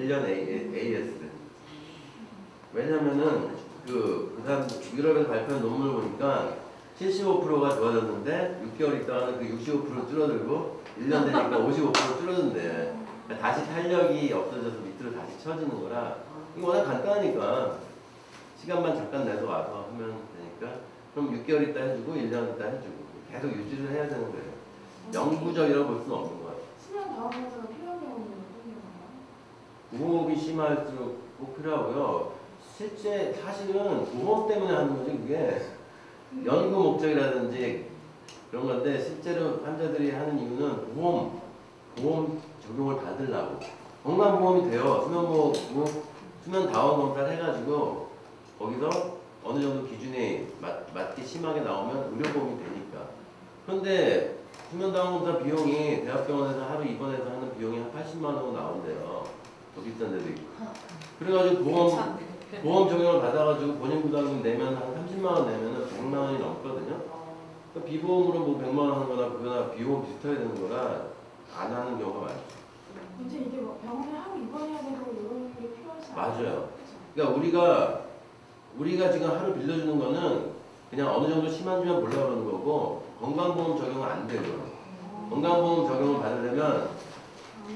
1년 AS. 왜냐면은 그 사람 유럽에서 발표한 논문을 보니까 75%가 좋아졌는데 6개월 있다가는 그 65% 줄어들고 1년 되니까 55% 줄어든대. 그러니까 다시 탄력이 없어져서 밑으로 다시 쳐지는 거라 이거 워낙 간단하니까 시간만 잠깐 내서 와서 하면 되니까 그럼 6개월 있다 해주고 1년 있다 해주고 계속 유지를 해야 되는 거예요. 영구적이라고 볼 수는 없는 것 같아요. 수면 다음 검사가 필요한 경우는 어떤 경우인가요? 고호흡이 심할수록 꼭 필요하고요. 실제 사실은 고호흡 때문에 하는 거지 그게 연구 목적이라든지 그런 건데 실제로 환자들이 하는 이유는 보험 적용을 받으려고 건강보험이 돼요. 수면 다원 검사를 해가지고 거기서 어느 정도 기준이 맞게 심하게 나오면 의료보험이 되니까. 그런데 수면 다원 검사 비용이 대학병원에서 하루 입원해서 하는 비용이 한 80만 원 나온대요. 더 비싼 데도 있고. 그래가지고 보험 적용을 받아가지고 본인 부담금 내면 한 30만 원 내면은 100만 원이 넘거든요. 그러니까 비보험으로 뭐 100만 원 하는 거나 그거나 비용 비슷하게 되는 거라 안 하는 경우가 많죠. 이제 이게 뭐 병원에 하루 입원해야 되고 이런 게 필요하지 않아요? 맞아요. 그러니까 우리가 지금 하루 빌려주는 거는 그냥 어느 정도 심한지만 보려고 그러는 거고 건강보험 적용은 안 돼요. 건강보험 적용을 받으려면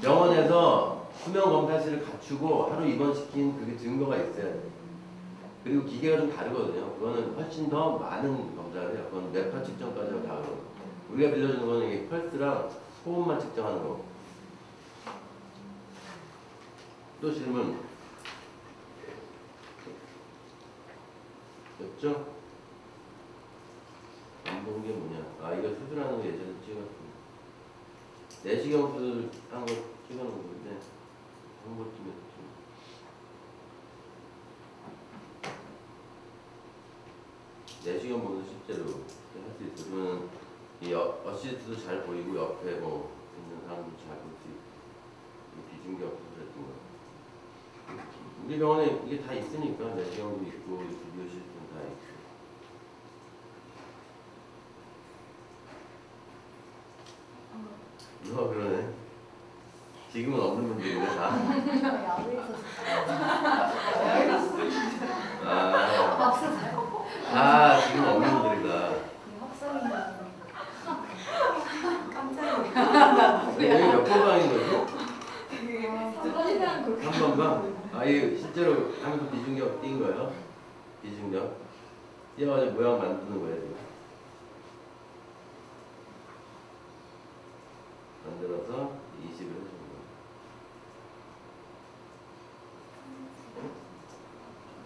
병원에서 수면검사실을 갖추고 하루 입원시킨 그게 증거가 있어야 돼요. 그리고 기계가 좀 다르거든요. 그거는 훨씬 더 많은 검사를 해요. 그건 뇌파 측정까지 다 그러고. 우리가 빌려주는 거는 이게 펄스랑 호흡만 측정하는 거고. 또 질문. 됐죠? 안 본 게 뭐냐. 아, 이거 수술하는 거 예전에 찍었습니다. 내시경 수술한 거 찍어놓은 건데, 한 번쯤에 내시경 보는 실제로 할 수 있어요. 그러면 이 어시스트도 잘 보이고 옆에 뭐 있는 사람도 잘 볼 수 있고 비중격 수술했던 거. 우리 병원에 이게 다 있으니까 내시경도 있고 비디오 시스템 다 있고. 그러네. 지금은 없는 분들이네 다. 지금 없는 분들이다. 여기 몇 번 방인 거죠? 3번 방? 이게 실제로 하면서 비중격 띈 거예요? 비중격. 띄어가지고 모양 만드는 거예요, 지금. 만들어서 20을 해주는 거예요.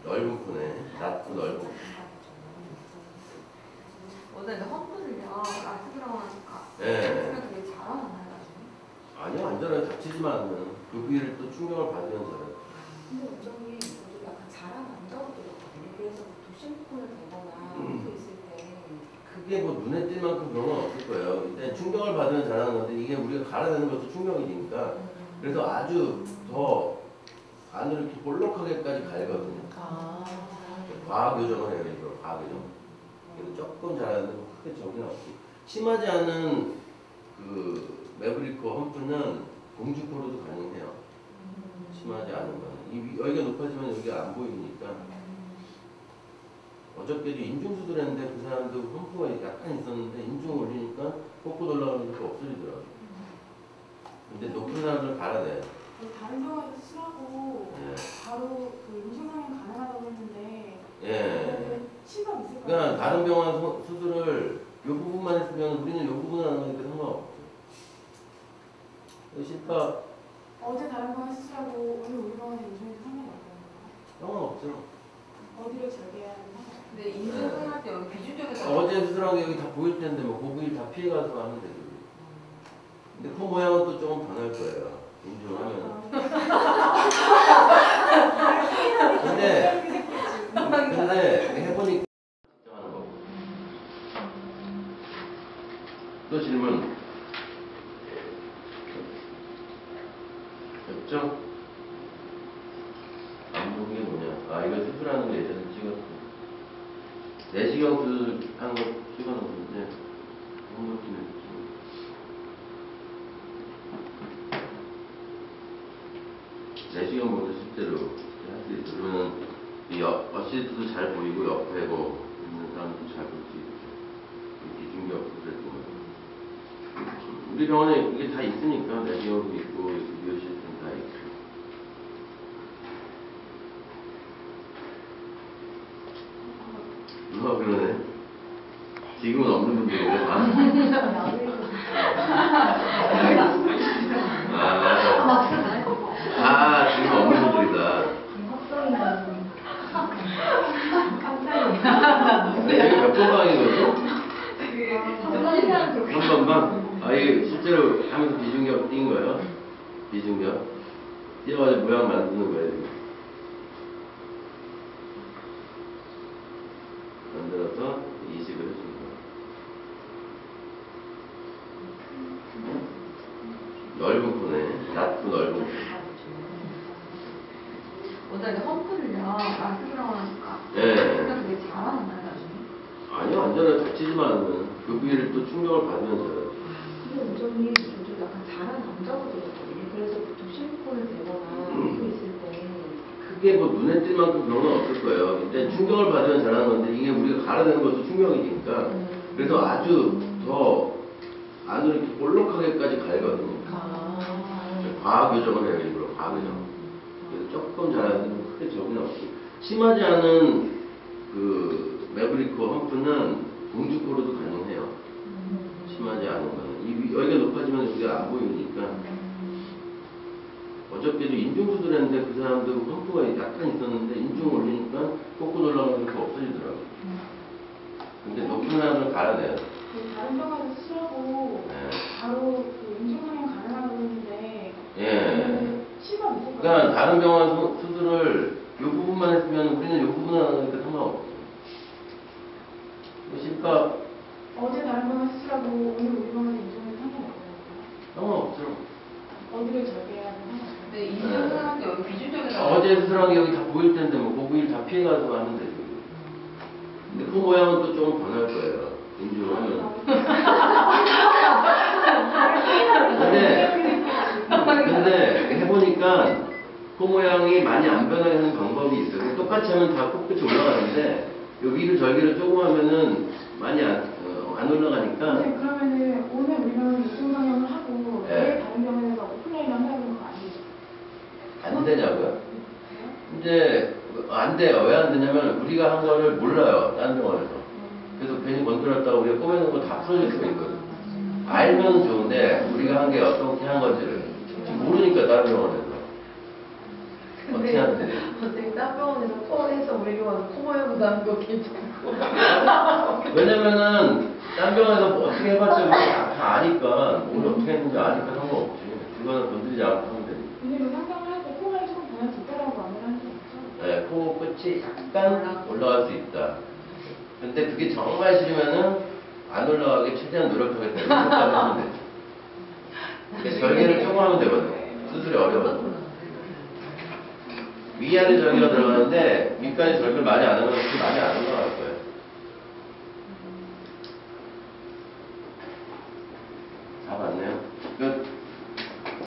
넓은 코네. 낮고 넓은. 근데 험블이요. 라스그라운 하니까. 네. 되게 잘하나요? 아니요, 안 잘해요. 다치지만 않으면. 그 부위를 또 충격을 받으면 잘해요. 근데 원장님, 저도 약간 잘하면 안 잡아주거든요. 그래서 보통 심부폰을 대거나 이렇게 있을 때. 그게 뭐 눈에 띌 만큼 그런 건 없을 거예요. 일단 충격을 받으면 잘하는 건데 이게 우리가 갈아내는 것도 충격이니까. 그래서 아주 더 안으로 이렇게 볼록하게까지 갈거든요. 과학교정을 해요, 이거. 과학교정. 그래서 조금 잘하는데 뭐 크게 적은 없고. 심하지 않은 그 매브리코 험프는 공주코로도 가능해요. 심하지 않은 거는. 여기가 높아지면 여기가 안 보이니까. 어저께도 인중 수술했는데 그 사람도 험프가 약간 있었는데 인중 올리니까 뽀뽀 올라가니까 없어지더라고요. 근데 높은 사람을 갈아내요. 다른 병원에서 수술하고 예. 바로 그 임신상이 가능하다고 했는데 예. 실밥 있을 그러니까 거예요. 다른 병원 수술을 이 부분만 했으면 우리는 이 부분 하는 거니까 상관없죠. 실밥 어제 다른 병원 수술하고 오늘 우리 병원에 임신해도 상관이 없다는 거예요? 상관없죠. 어디를 절개해야 하는 상관없어요? 근데 인중할 때 여기 비중격에서 어제 수술한 게 여기 다 보일 텐데 뭐 그 부위 다 피해가서 하면 되죠. 근데 코 모양은 또 조금 변할 거예요. 인중을 하면. 근데 해보니까 걱정하는 거고. 또 질문. 됐죠? 안 본 게 뭐냐? 이거 수술하는 거 예전에 찍었어. 내시경 수술한 거 찍어놓는데 그런 것 좀 내시경 모드 실제로 할 수 있어. 그러면 이 어시스트도 잘 보이고 옆에 뭐 있는 사람도 잘 볼 수 있고 비중격 그래도 우리 병원에 이게 다 있으니까 내시경도 있고 비오 시스템 다 있고. 그러네. 지금은 없는 분들이고. 지금 없는 분들이다. 근데 여기 몇 번방이거든? 한 번방? 이게 실제로 하면서 비중격 띈 거예요? 비중격? 띄어가지고 모양 만드는 거예요. 만들어서 이식을 해주는 거예요. 넓은 코네. 얕고 넓은 코. 오늘 험플을요 라스브라운 하니까 예. 그러니까 그게 자라나나요 나중에? 아니요, 안전하게 다치지만 않으면 그 부위를 또 충격을 받으면서 근데 우정이 요즘 약간 자라 남자가 되거든요. 그래서 보통 실리콘을 대거나 코 있을 때 크게 뭐 눈에 띌 만큼 병은 없을 거예요. 근데 충격을 받으면 자라는 건데 이게 우리가 갈아내는 것도 충격이니까 그래서 아주 더 안으로 이렇게 볼록하게까지 갈거든요. 과학 교정을 해요, 일부러 과학 교정. 그래서 조금 자라는 크게 적은 없고 심하지 않은 그 매브리코 험프는 공주코로도 가능해요. 심하지 않은 거는 여기가 높아지면 우리가 안 보이니까. 어저께도 인중 수술했는데 그 사람도 험프가 약간 있었는데 인중 올리니까 꺾고 올라가는 게 없어지더라고요. 근데 높은 사람을 갈아내요. 다른 병원에서 수술하고 바로 그 인중 성형 가능하다고 했는데 예. 실밥 있을 거예요. 그러니까 다른 병원 수술을 이 부분만 했으면 우리는 이 부분 하니까 상관없어요. 실밥 어제 다른 병원 수술하고 오늘 우리 병원에 인중은 상관없어요. 상관없죠. 어디를 절개해야 하는 근데 인중할 때 여기 비중적에다 어제 수술한 게 여기 다 보일 텐데 뭐 그 부위를 다 피해가지고 하면 되죠. 근데 그 모양은 또 조금 변할 거예요. 인중을 하면. 근데 해보니까 코 모양이 많이 안 변하게 하는 방법이 있어요. 똑같이 하면 다 코끝이 올라가는데 여기를 절개를 조금 하면은 많이 안 올라가니까. 네, 그러면은 오늘 우리 병원 인중 성형을 하고 네. 내일 다른 병원에서 오프라인 한다는 거 아니죠? 안 되냐고요? 이제 안 돼요. 왜 안 되냐면 우리가 한 거를 몰라요. 딴 병원에서. 그래서 괜히 건드렸다고 우리가 꼬매는 거 다 풀어질 수가 있거든. 알면 좋은데 우리가 한 게 어떻게 한 건지를 모르니까 다른 병원에서 어떻게 하면 돼? 어떻게 딴 병원에서 포함해서 우리 병원 코모양도 하는 거 괜찮고 왜냐면은 딴 병원에서 뭐 어떻게 해봤자 우리가 다 아니까 뭘 어떻게 했는지 아니까 상관없지. 그거는 건드리지 않고 하면 되니까. 근데 그 상상을 할 때 코가 조금 변할 수 있다라고 말을 하는 게 있죠? 네, 코 끝이 약간 올라갈 수 있다. 근데 그게 정말 싫으면은 안 올라가게 최대한 노력하겠다. 이렇게 하면 되죠. 그러니까 절개를 조금 하면 되거든. 수술이 어려워서. 위아래 절개가 들어가는데 밑까지 절개를 많이 안 하면 그렇게 많이 안 올라가요.